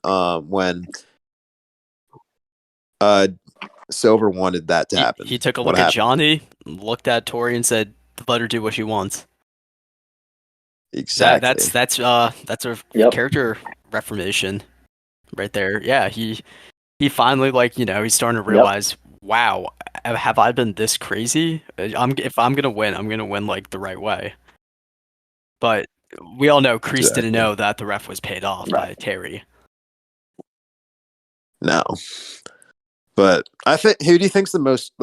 [SPEAKER 3] when Silver wanted that to happen?
[SPEAKER 2] He took a
[SPEAKER 3] What
[SPEAKER 2] look at
[SPEAKER 3] happened?
[SPEAKER 2] Johnny, looked at Tori, and said, "Let her do what she wants."
[SPEAKER 3] Exactly.
[SPEAKER 2] That's a
[SPEAKER 4] Yep.
[SPEAKER 2] character reformation right there. Yeah, he finally he's starting to realize, wow, have I been this crazy? If I'm gonna win, I'm gonna win like the right way. But we all know Kreese didn't
[SPEAKER 3] Exactly.
[SPEAKER 2] know that the ref was paid off by Terry.
[SPEAKER 3] No. But I think who do you think's the most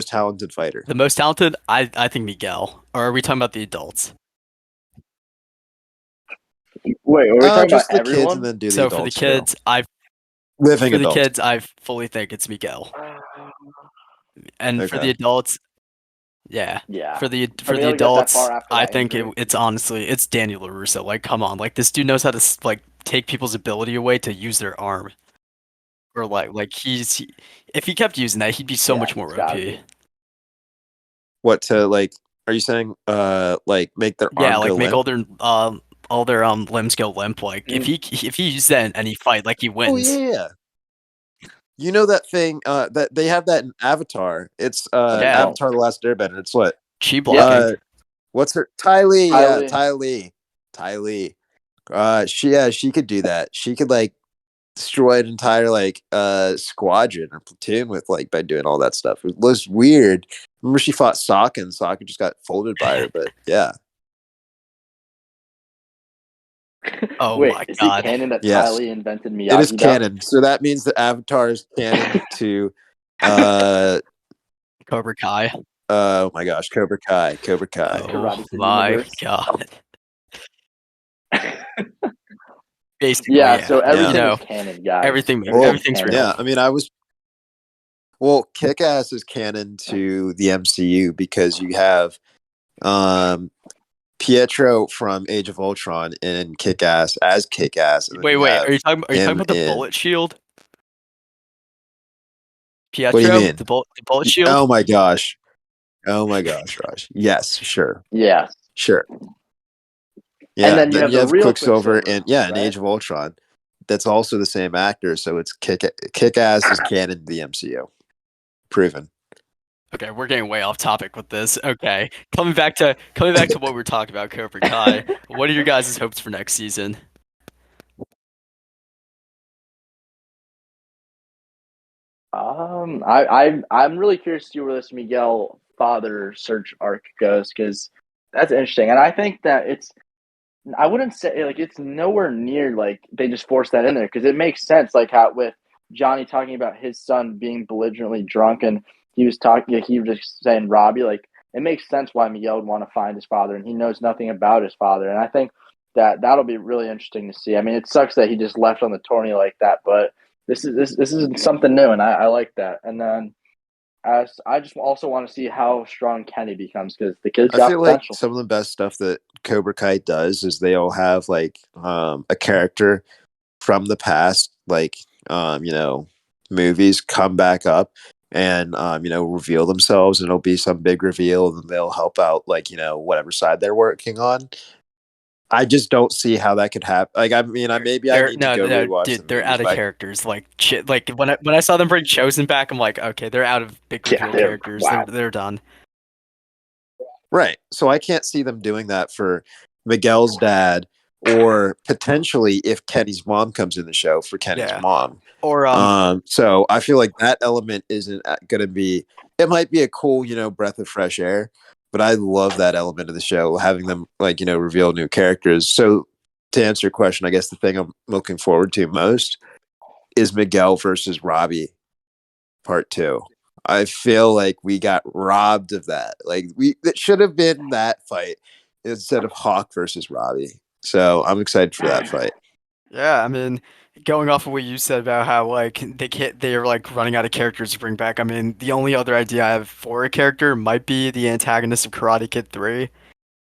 [SPEAKER 3] talented fighter?
[SPEAKER 2] The most talented, I think Miguel. Or are we talking about the adults?
[SPEAKER 4] Wait, are we talking
[SPEAKER 3] Just
[SPEAKER 4] about
[SPEAKER 3] the kids
[SPEAKER 4] everyone?
[SPEAKER 3] and then do the
[SPEAKER 2] So for the
[SPEAKER 3] adults
[SPEAKER 2] kids,
[SPEAKER 3] too. Living
[SPEAKER 2] for the
[SPEAKER 3] adults.
[SPEAKER 2] kids, I fully think it's Miguel. And for the
[SPEAKER 3] Okay.
[SPEAKER 2] adults, yeah.
[SPEAKER 4] Yeah.
[SPEAKER 2] For the
[SPEAKER 4] I mean, they'll get that
[SPEAKER 2] adults,
[SPEAKER 4] far after
[SPEAKER 2] I
[SPEAKER 4] that
[SPEAKER 2] think
[SPEAKER 4] injury.
[SPEAKER 2] it's honestly it's Daniel LaRusso. Like, come on, like this dude knows how to like take people's ability away to use their arm. Or if he kept using that, he'd be so much more
[SPEAKER 4] it's gotta
[SPEAKER 2] OP.
[SPEAKER 4] be.
[SPEAKER 3] What to like? Are you saying like make their
[SPEAKER 2] Yeah,
[SPEAKER 3] arm
[SPEAKER 2] like
[SPEAKER 3] go
[SPEAKER 2] make
[SPEAKER 3] limp?
[SPEAKER 2] all their limbs go limp. Like if he used that in any fight, like he
[SPEAKER 3] Oh
[SPEAKER 2] wins.
[SPEAKER 3] yeah. You know that thing that they have that in Avatar. It's
[SPEAKER 2] Yeah.
[SPEAKER 3] Avatar: The Last Airbender. It's what?
[SPEAKER 2] Chi blocking.
[SPEAKER 3] What's her? Ty Lee.
[SPEAKER 4] Ty
[SPEAKER 3] Yeah,
[SPEAKER 4] Lee.
[SPEAKER 3] Ty Lee. Ty Lee. She could do that. She could like destroy an entire like squadron or platoon with like by doing all that stuff. It was weird. Remember she fought Sokka and Sokka just got folded by her, but yeah.
[SPEAKER 2] Oh
[SPEAKER 4] Wait,
[SPEAKER 2] my
[SPEAKER 4] is
[SPEAKER 2] god.
[SPEAKER 4] it canon that
[SPEAKER 3] Yes.
[SPEAKER 4] Ty Lee invented Miyagi?
[SPEAKER 3] It is canon. So that means that Avatar is canon to
[SPEAKER 2] Cobra Kai.
[SPEAKER 3] oh my gosh, Cobra Kai. Cobra Kai.
[SPEAKER 2] Oh
[SPEAKER 4] Karate Kid
[SPEAKER 2] my
[SPEAKER 4] universe.
[SPEAKER 2] god. Basically,
[SPEAKER 4] Yeah, so everything
[SPEAKER 2] you
[SPEAKER 4] is canon, guys.
[SPEAKER 2] everything's
[SPEAKER 4] canon.
[SPEAKER 2] real.
[SPEAKER 3] Yeah, I mean Kick-Ass is canon to the MCU because you have Pietro from Age of Ultron in Kick-Ass as Kick-Ass. And then
[SPEAKER 2] Wait, are you talking
[SPEAKER 3] him
[SPEAKER 2] about the
[SPEAKER 3] in-
[SPEAKER 2] bullet shield?
[SPEAKER 3] What do you
[SPEAKER 2] Pietro,
[SPEAKER 3] mean?
[SPEAKER 2] the bullet shield?
[SPEAKER 3] Oh my gosh, Raj. Yes, sure.
[SPEAKER 4] Yeah.
[SPEAKER 3] Sure. Yeah,
[SPEAKER 4] And then you have the real
[SPEAKER 3] Quicksilver and in
[SPEAKER 4] right?
[SPEAKER 3] Age of Ultron. That's also the same actor, so it's Kick-Ass is canon to the MCU. Proven.
[SPEAKER 2] Okay, we're getting way off topic with this. Okay, coming back to what we were talking about, Cobra Kai. What are your guys' hopes for next season?
[SPEAKER 4] I'm really curious to see where this Miguel father search arc goes because that's interesting, and I think that I wouldn't say like it's nowhere near like they just forced that in there because it makes sense like how with Johnny talking about his son being belligerently drunk and he was just saying Robbie like it makes sense why Miguel would want to find his father and he knows nothing about his father and I think that'll be really interesting to see. I mean, it sucks that he just left on the tourney like that, but this is something new and I like that. And then as I just also want to see how strong Kenny becomes because the kid's got
[SPEAKER 3] I feel
[SPEAKER 4] potential.
[SPEAKER 3] like some of the best stuff that Cobra Kai does is they all have like a character from the past, like movies come back up and reveal themselves and it'll be some big reveal and they'll help out like whatever side they're working on. I just don't see how that could happen. Like, I mean, I need to go rewatch
[SPEAKER 2] dude,
[SPEAKER 3] the
[SPEAKER 2] they're
[SPEAKER 3] movies,
[SPEAKER 2] out of characters. Like when I saw them bring Chosen back, I'm like, okay, they're out of big reveal characters.
[SPEAKER 4] Wow.
[SPEAKER 2] They're done.
[SPEAKER 3] Right. So I can't see them doing that for Miguel's dad or potentially if Kenny's mom comes in the show for Kenny's
[SPEAKER 2] Yeah.
[SPEAKER 3] mom.
[SPEAKER 2] Or
[SPEAKER 3] So I feel like that element isn't going to be. It might be a cool, breath of fresh air, but I love that element of the show, having them reveal new characters. So to answer your question, I guess the thing I'm looking forward to most is Miguel versus Robbie part 2. I feel like we got robbed of that. Like that should have been that fight instead of Hawk versus Robbie. So I'm excited for that fight.
[SPEAKER 2] yeah, I mean, going off of what you said about how like they're like running out of characters to bring back. I mean, the only other idea I have for a character might be the antagonist of Karate Kid 3,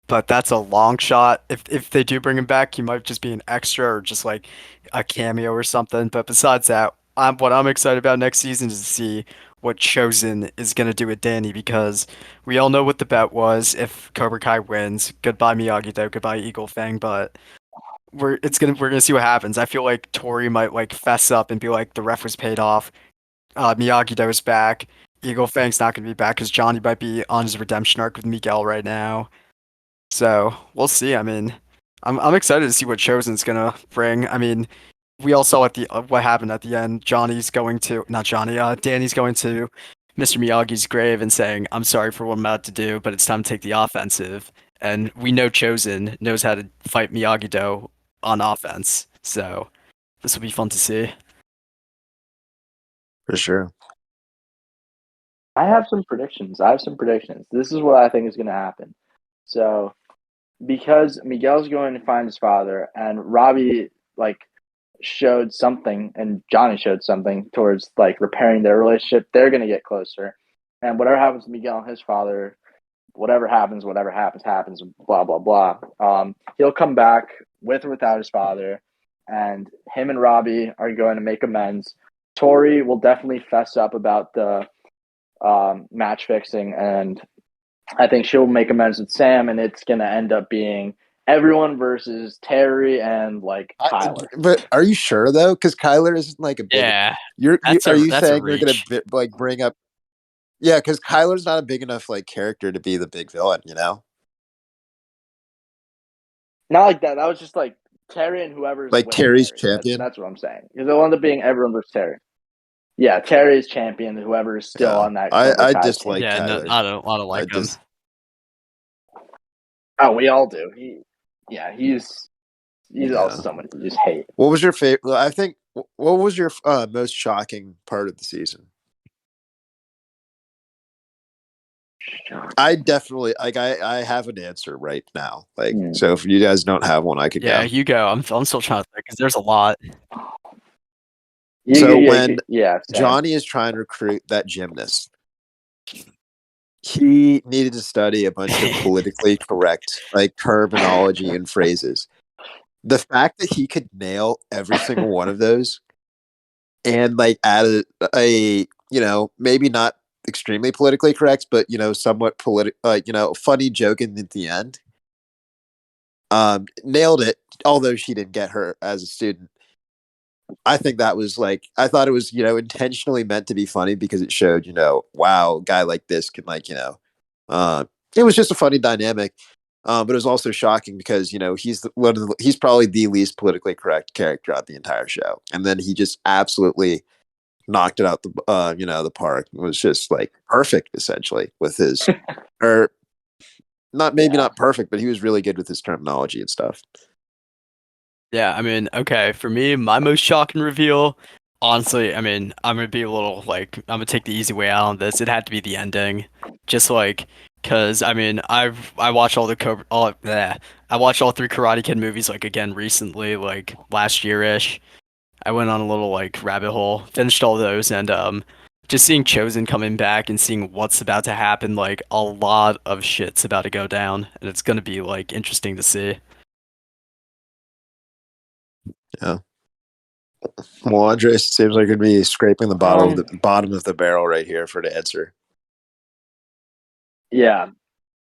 [SPEAKER 2] but that's a long shot. If they do bring him back, he might just be an extra or just like a cameo or something. But besides that, what I'm excited about next season is to see what Chosen is gonna do with Danny because we all know what the bet was. If Cobra Kai wins, goodbye Miyagi-Do, goodbye Eagle Fang. But we're gonna see what happens. I feel like Tori might like fess up and be like the ref was paid off. Miyagi-Do's back. Eagle Fang's not gonna be back because Johnny might be on his redemption arc with Miguel right now. So we'll see. I mean, I'm excited to see what Chosen's gonna bring. I mean, we all saw what happened at the end. Johnny's going to not Johnny. Danny's going to Mr. Miyagi's grave and saying, "I'm sorry for what I'm about to do, but it's time to take the offensive." And we know Chosen knows how to fight Miyagi-Do on offense. So this will be fun to see.
[SPEAKER 3] For sure.
[SPEAKER 4] I have some predictions. This is what I think is going to happen. So, because Miguel's going to find his father, and Robbie showed something, and Johnny showed something towards repairing their relationship, they're going to get closer. And whatever happens to Miguel and his father, whatever happens, happens. Blah blah blah. He'll come back with or without his father, and him and Robbie are going to make amends. Tori will definitely fess up about the match fixing, and I think she'll make amends with Sam, and it's going to end up being everyone versus Terry and Kyler.
[SPEAKER 3] But are you sure though? Because Kyler isn't like a big.
[SPEAKER 2] Yeah,
[SPEAKER 3] Are you
[SPEAKER 2] that's a
[SPEAKER 3] saying you're gonna
[SPEAKER 2] reach.
[SPEAKER 3] bring up? Yeah, because Kyler's not a big enough character to be the big villain.
[SPEAKER 4] Not like that. That was just Terry and whoever's
[SPEAKER 3] Like
[SPEAKER 4] with
[SPEAKER 3] Terry's
[SPEAKER 4] Terry.
[SPEAKER 3] champion.
[SPEAKER 4] That's what I'm saying. Because it'll end up being everyone versus Terry. Yeah, Terry is champion. Whoever is still on that Cobra
[SPEAKER 3] I
[SPEAKER 4] Kai
[SPEAKER 3] dislike
[SPEAKER 4] team.
[SPEAKER 2] Yeah, no,
[SPEAKER 3] Kyler.
[SPEAKER 2] I don't like him.
[SPEAKER 4] Oh, we all do. He's also someone you just hate.
[SPEAKER 3] What was your favorite? I think. What was your most shocking part of the season? I definitely I have an answer right now. So if you guys don't have one, I could
[SPEAKER 2] Yeah,
[SPEAKER 3] go.
[SPEAKER 2] you go. I'm still trying to think because there's a lot.
[SPEAKER 3] When
[SPEAKER 4] Sam.
[SPEAKER 3] Johnny is trying to recruit that gymnast, he needed to study a bunch of politically correct terminology and phrases. The fact that he could nail every single one of those and add a maybe not extremely politically correct, but somewhat funny joke in at the end. Nailed it. Although she didn't get her as a student, I think that was I thought it was intentionally meant to be funny because it showed wow, a guy like this can it was just a funny dynamic. But it was also shocking because he's probably the least politically correct character on the entire show, and then he just absolutely knocked it out the park. It was just perfect essentially with his or not perfect, but he was really good with his terminology and stuff.
[SPEAKER 2] Yeah, I mean, okay, for me, my most shocking reveal, honestly, I mean, I'm gonna be a little I'm gonna take the easy way out on this. It had to be the ending, just cause I mean, I watched all the I watched all 3 Karate Kid movies again recently, last year-ish. I went on a little rabbit hole, finished all those, and just seeing Chosen coming back and seeing what's about to happen, a lot of shit's about to go down, and it's gonna be interesting to see.
[SPEAKER 3] Yeah. Well, Andres seems like it'd be scraping the bottom of the barrel right here for the answer.
[SPEAKER 4] Yeah.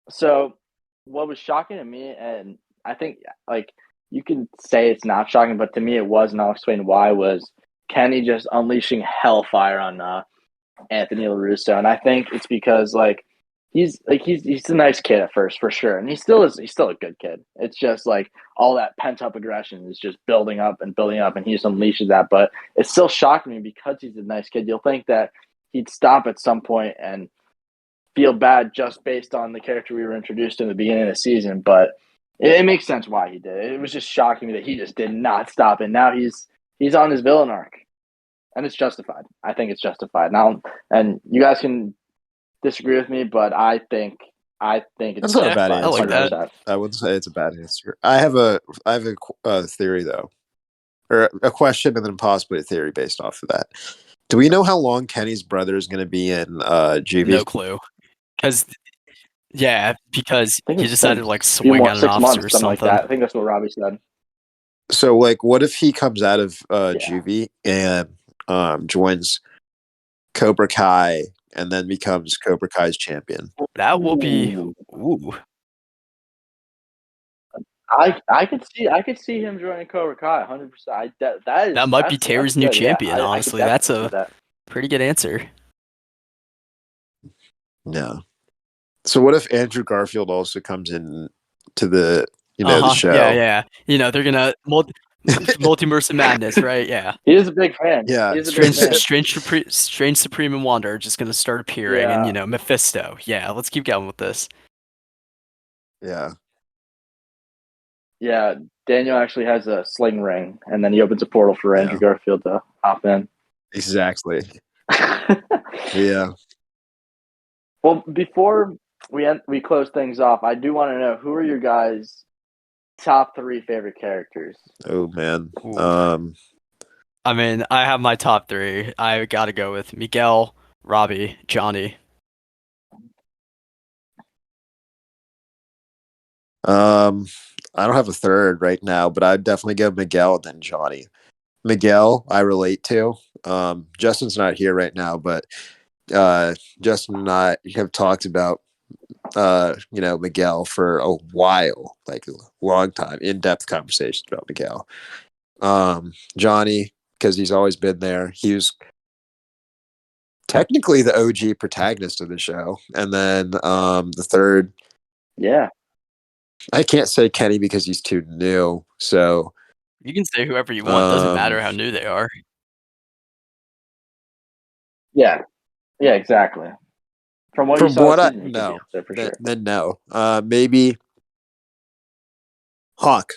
[SPEAKER 4] So, what was shocking to me, and I think you can say it's not shocking, but to me it was, and I'll explain why. Was Kenny just unleashing hellfire on Anthony LaRusso, and I think it's because he's a nice kid at first for sure, and he still is. He's still a good kid. It's just like all that pent up aggression is just building up, and he just unleashes that. But it's still shocking me because he's a nice kid. You'll think that he'd stop at some point and feel bad just based on the character we were introduced to in the beginning of the season, but it makes sense why he did it. It was just shocking me that he just did not stop, and now he's on his villain arc, and it's justified. I think it's justified now, and you guys can disagree with me, but I think it's
[SPEAKER 3] That's not a bad
[SPEAKER 2] I
[SPEAKER 3] answer.
[SPEAKER 2] like that.
[SPEAKER 3] I wouldn't say it's a bad answer. I have a theory though, or a question, and then possibly a theory based off of that. Do we know how long Kenny's brother is going to be in juvie?
[SPEAKER 2] No clue. Because
[SPEAKER 4] I think
[SPEAKER 2] he
[SPEAKER 4] it's
[SPEAKER 2] decided
[SPEAKER 4] been
[SPEAKER 2] to like
[SPEAKER 4] a few
[SPEAKER 2] swing
[SPEAKER 4] more
[SPEAKER 2] on an
[SPEAKER 4] 6
[SPEAKER 2] officer or
[SPEAKER 4] months, something like
[SPEAKER 2] something.
[SPEAKER 4] that. I think that's what Robbie said.
[SPEAKER 3] So, like, what if he comes out of juvie and joins Cobra Kai and then becomes Cobra Kai's champion?
[SPEAKER 2] That will be
[SPEAKER 4] Ooh.
[SPEAKER 2] ooh.
[SPEAKER 4] I could see him joining Cobra Kai 100%.
[SPEAKER 2] That might be Terry's new
[SPEAKER 4] good.
[SPEAKER 2] champion,
[SPEAKER 4] Yeah, I could
[SPEAKER 2] honestly. That's
[SPEAKER 4] definitely
[SPEAKER 2] a
[SPEAKER 4] see that.
[SPEAKER 2] pretty good answer.
[SPEAKER 3] No. So, what if Andrew Garfield also comes in to the the show?
[SPEAKER 2] Yeah. They're gonna multiverse of madness, right? Yeah.
[SPEAKER 4] He is a big fan.
[SPEAKER 3] Yeah,
[SPEAKER 4] He's a big fan.
[SPEAKER 2] Strange Supreme and Wanda are just gonna start appearing,
[SPEAKER 4] Yeah.
[SPEAKER 2] and Mephisto. Yeah, let's keep going with this.
[SPEAKER 3] Yeah.
[SPEAKER 4] Yeah, Daniel actually has a sling ring, and then he opens a portal for Andrew Garfield to hop in.
[SPEAKER 3] Exactly. Yeah.
[SPEAKER 4] Well, before we close things off, I do want to know who are your guys' top 3 favorite characters?
[SPEAKER 3] Oh man.
[SPEAKER 2] Ooh. I mean, I have my top 3. I gotta go with Miguel, Robbie, Johnny.
[SPEAKER 3] I don't have a third right now, but I'd definitely go Miguel and then Johnny. Miguel, I relate to. Justin's not here right now, but Justin and I have talked about Miguel for a while, like a long time, in-depth conversations about Miguel. Johnny, because he's always been there. He was technically the OG protagonist of the show. And then the third,
[SPEAKER 4] Yeah.
[SPEAKER 3] I can't say Kenny because he's too new. So
[SPEAKER 2] You can say whoever you want. Doesn't matter how new they are.
[SPEAKER 4] Yeah. Yeah, exactly. From what you saw this season, he could be up there for sure.
[SPEAKER 3] Then no. Maybe Hawk.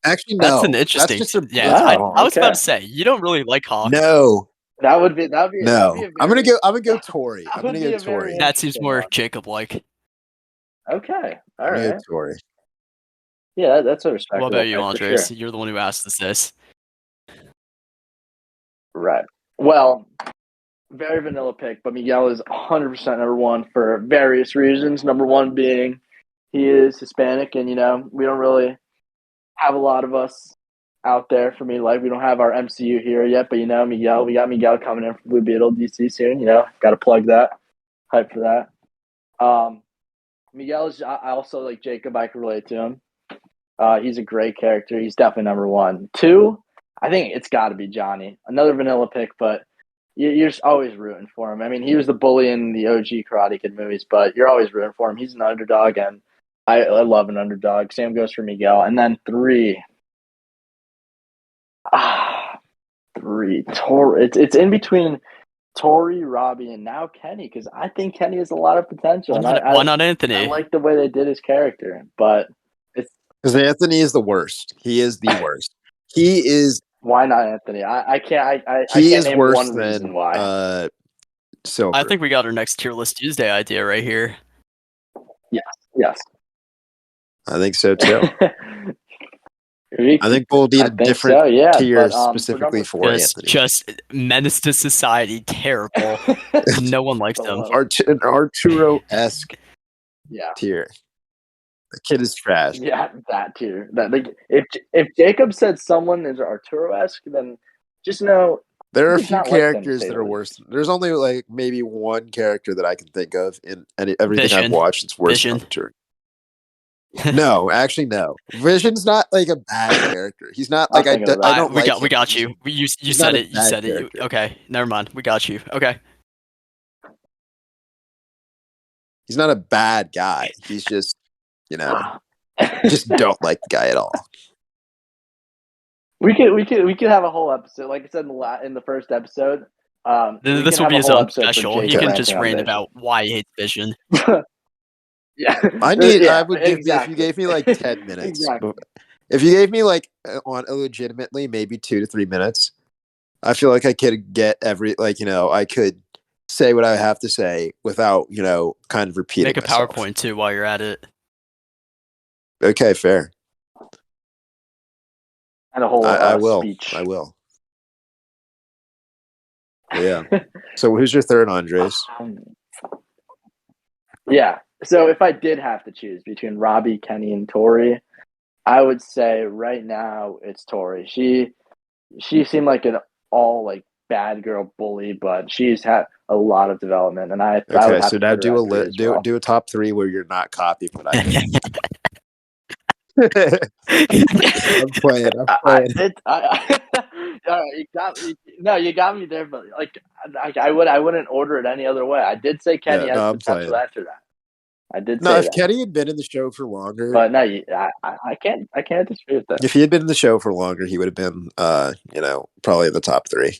[SPEAKER 3] Actually, no.
[SPEAKER 2] That's an interesting.
[SPEAKER 3] That's just
[SPEAKER 2] I was about to say you don't really like Hawk.
[SPEAKER 3] No.
[SPEAKER 4] That'd be
[SPEAKER 3] No. I'm gonna go Tori. I'm gonna go
[SPEAKER 4] Tori.
[SPEAKER 3] Tori.
[SPEAKER 2] That seems more Jacob-like.
[SPEAKER 4] Okay. All right.
[SPEAKER 3] Tori.
[SPEAKER 4] Yeah, that's a respectable.
[SPEAKER 2] What about you, Andres?
[SPEAKER 4] Sure.
[SPEAKER 2] You're the one who asked us this.
[SPEAKER 4] Right. Well, very vanilla pick, but Miguel is 100% number 1 for various reasons. Number 1 being he is Hispanic, and we don't really have a lot of us out there for me. Like we don't have our MCU here yet, but Miguel, we got Miguel coming in from Blue Beetle DC soon. Got to plug that. Hype for that. Miguel is. I also like Jacob. I can relate to him. He's a great character. He's definitely number 1. 2, I think it's got to be Johnny. Another vanilla pick, but you're just always rooting for him. I mean, he was the bully in the OG Karate Kid movies, but you're always rooting for him. He's an underdog, and I love an underdog. Same goes for Miguel. And then 3. 3. Tori. It's in between Tori, Robbie, and now Kenny, because I think Kenny has a lot of potential.
[SPEAKER 2] Why not Anthony?
[SPEAKER 4] I like the way they did his character, but it's
[SPEAKER 3] because Anthony is the worst. He is the worst. He is.
[SPEAKER 4] Why not Anthony? I can't. I
[SPEAKER 3] he
[SPEAKER 4] can't
[SPEAKER 3] is
[SPEAKER 4] name
[SPEAKER 3] worse
[SPEAKER 4] one
[SPEAKER 3] than
[SPEAKER 4] reason why.
[SPEAKER 3] Silver.
[SPEAKER 2] I think we got our next tier list Tuesday idea right here.
[SPEAKER 4] Yes.
[SPEAKER 3] I think so too. I think we'll need a different tier specifically for Anthony.
[SPEAKER 2] Just menace to society, terrible. No one likes him.
[SPEAKER 3] Arturo-esque tier. The kid is trash.
[SPEAKER 4] Yeah, that tier. If Jacob said someone is Arturo-esque, then just know
[SPEAKER 3] there are a few characters that are worse. There's only like maybe one character that I can think of in everything I've watched that's worse than Arturo. No, actually, no. Vision's not like a bad character. He's not like I don't.
[SPEAKER 2] We got you. You said it. You said it. Okay, never mind. We got you. Okay.
[SPEAKER 3] He's not a bad guy. He's just, just don't like the guy at all.
[SPEAKER 4] We could have a whole episode, like I said in the first episode.
[SPEAKER 2] This will be his own special. He can just rant about why he hates Vision.
[SPEAKER 4] Yeah,
[SPEAKER 3] I would give if you gave me like 10 minutes.
[SPEAKER 4] Exactly.
[SPEAKER 3] If you gave me like on legitimately maybe 2 to 3 minutes, I feel like I could get I could say what I have to say without kind of repeating.
[SPEAKER 2] Make a
[SPEAKER 3] myself.
[SPEAKER 2] PowerPoint too while you're at it.
[SPEAKER 3] Okay, fair.
[SPEAKER 4] And a whole
[SPEAKER 3] I will.
[SPEAKER 4] speech.
[SPEAKER 3] I will. Yeah. So who's your third, Andres?
[SPEAKER 4] Yeah. So if I did have to choose between Robbie, Kenny, and Tori, I would say right now it's Tori. She seemed like an all like bad girl bully, but she's had a lot of development, and I would have
[SPEAKER 3] so
[SPEAKER 4] to
[SPEAKER 3] now
[SPEAKER 4] put her at 3 as well.
[SPEAKER 3] do a top 3 where you're not copying what I did. I'm playing.
[SPEAKER 4] You got me there, but like I wouldn't order it any other way. I did say Kenny has potential after that. I did say
[SPEAKER 3] if
[SPEAKER 4] that.
[SPEAKER 3] Kenny had been in the show for longer,
[SPEAKER 4] but no, I can't disagree with that.
[SPEAKER 3] If he had been in the show for longer, he would have been probably in the top 3.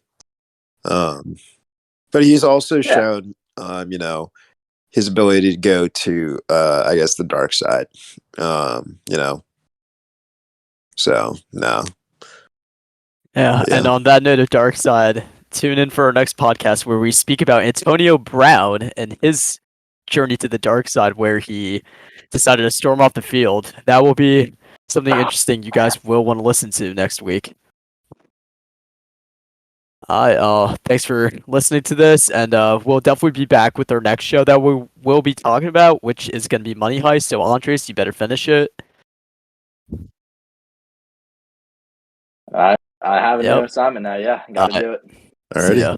[SPEAKER 3] But he's also shown his ability to go to I guess the dark side. So no.
[SPEAKER 2] Yeah, and on that note of dark side, tune in for our next podcast where we speak about Antonio Brown and his journey to the dark side, where he decided to storm off the field. That will be something interesting you guys will want to listen to next week. Thanks for listening to this, and we'll definitely be back with our next show that we will be talking about, which is going to be Money Heist. So Andres, you better finish it.
[SPEAKER 4] I have a new assignment now. Yeah, got to do it.
[SPEAKER 3] Alrighty.
[SPEAKER 2] See ya.